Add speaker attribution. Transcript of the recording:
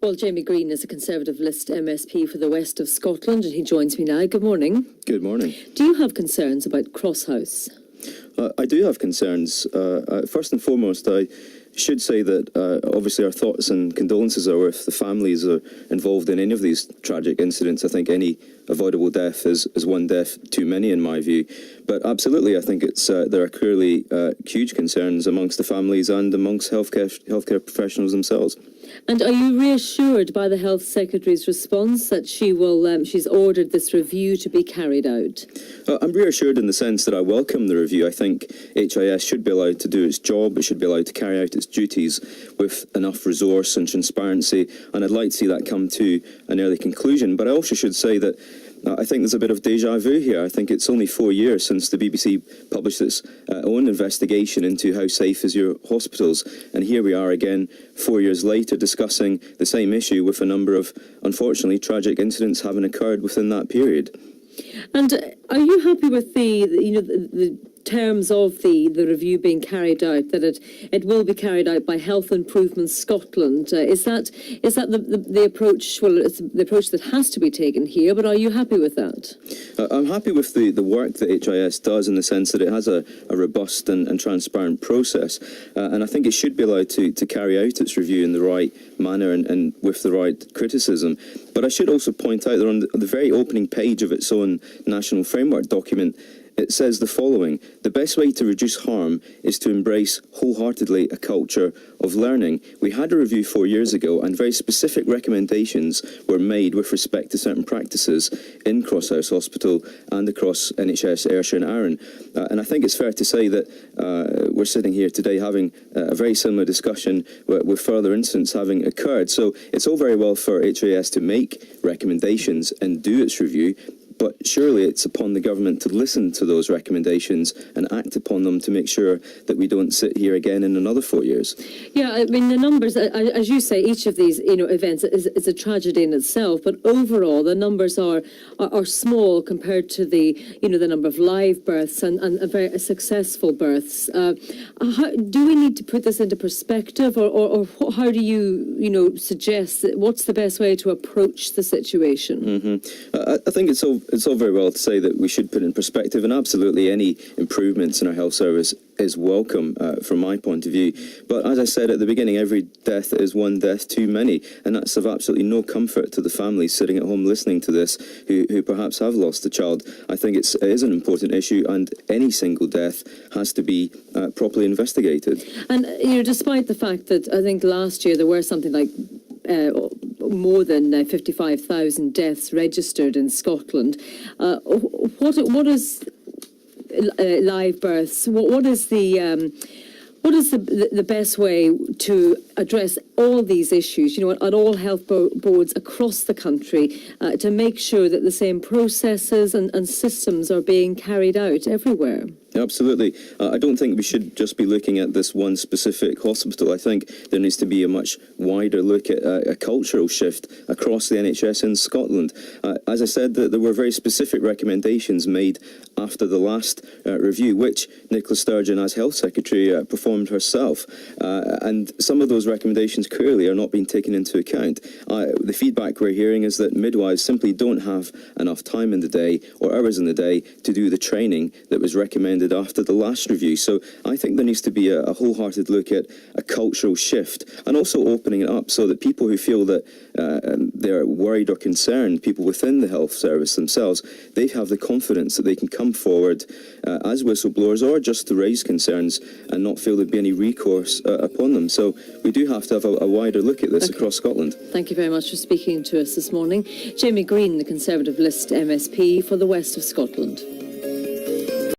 Speaker 1: Well, Jame Greene is a Conservative list MSP for the west of Scotland, and he joins me now. Good morning.
Speaker 2: Good morning.
Speaker 1: Do you have concerns about Crosshouse?
Speaker 2: I do have concerns. First and foremost, I should say that obviously our thoughts and condolences are with the families involved in any of these tragic incidents. I think any avoidable death is one death too many in my view. But absolutely, I think there are clearly huge concerns amongst the families and amongst healthcare professionals themselves.
Speaker 1: And are you reassured by the Health Secretary's response that she's ordered this review to be carried out?
Speaker 2: I'm reassured in the sense that I welcome the review. I think HIS should be allowed to do its job. It should be allowed to carry out its duties with enough resource and transparency, and I'd like to see that come to an early conclusion. But I also should say that I think there's a bit of déjà vu here. I think it's only 4 years since the BBC published its own investigation into how safe is your hospitals. And here we are again, 4 years later, discussing the same issue with a number of, unfortunately, tragic incidents having occurred within that period.
Speaker 1: And are you happy with the terms of the review being carried out, that it will be carried out by Health Improvement Scotland? Is that the approach? Well, it's the approach that has to be taken here, but are you happy with that?
Speaker 2: I'm happy with the work that HIS does in the sense that it has a robust and transparent process, and I think it should be allowed to carry out its review in the right manner and with the right criticism. But I should also point out that on the very opening page of its own national framework document, it says the following: the best way to reduce harm is to embrace wholeheartedly a culture of learning. We had a review 4 years ago, and very specific recommendations were made with respect to certain practices in Crosshouse Hospital and across NHS Ayrshire and Arran. And I think it's fair to say that we're sitting here today having a very similar discussion with further incidents having occurred. So it's all very well for HIS to make recommendations and do its review, but surely it's upon the government to listen to those recommendations and act upon them to make sure that we don't sit here again in another 4 years.
Speaker 1: Yeah, I mean, the numbers, as you say, each of these events is a tragedy in itself, but overall the numbers are small compared to the number of live births and very successful births. Do we need to put this into perspective, or how do you suggest that, what's the best way to approach the situation?
Speaker 2: I think it's all very well to say that we should put in perspective, and absolutely any improvements in our health service is welcome from my point of view. But as I said at the beginning, every death is one death too many, and that's of absolutely no comfort to the families sitting at home listening to this who perhaps have lost a child. I think it is an important issue, and any single death has to be properly investigated.
Speaker 1: And despite the fact that I think last year there were something like more than 55,000 deaths registered in Scotland. What is live births? What is the best way to address all these issues, at all health boards across the country, to make sure that the same processes and systems are being carried out everywhere?
Speaker 2: Absolutely. I don't think we should just be looking at this one specific hospital. I think there needs to be a much wider look at a cultural shift across the NHS in Scotland. As I said, there were very specific recommendations made after the last review, which Nicola Sturgeon, as Health Secretary, performed herself. And some of those recommendations clearly are not being taken into account. The feedback we're hearing is that midwives simply don't have enough time in the day or hours in the day to do the training that was recommended after the last review. So I think there needs to be a wholehearted look at a cultural shift, and also opening it up so that people who feel that they're worried or concerned, people within the health service themselves, they have the confidence that they can come forward as whistleblowers or just to raise concerns and not feel there'd be any recourse upon them. So we do have to have a wider look at this across Scotland.
Speaker 1: Thank you very much for speaking to us this morning. Jame Greene, the Conservative list MSP for the west of Scotland.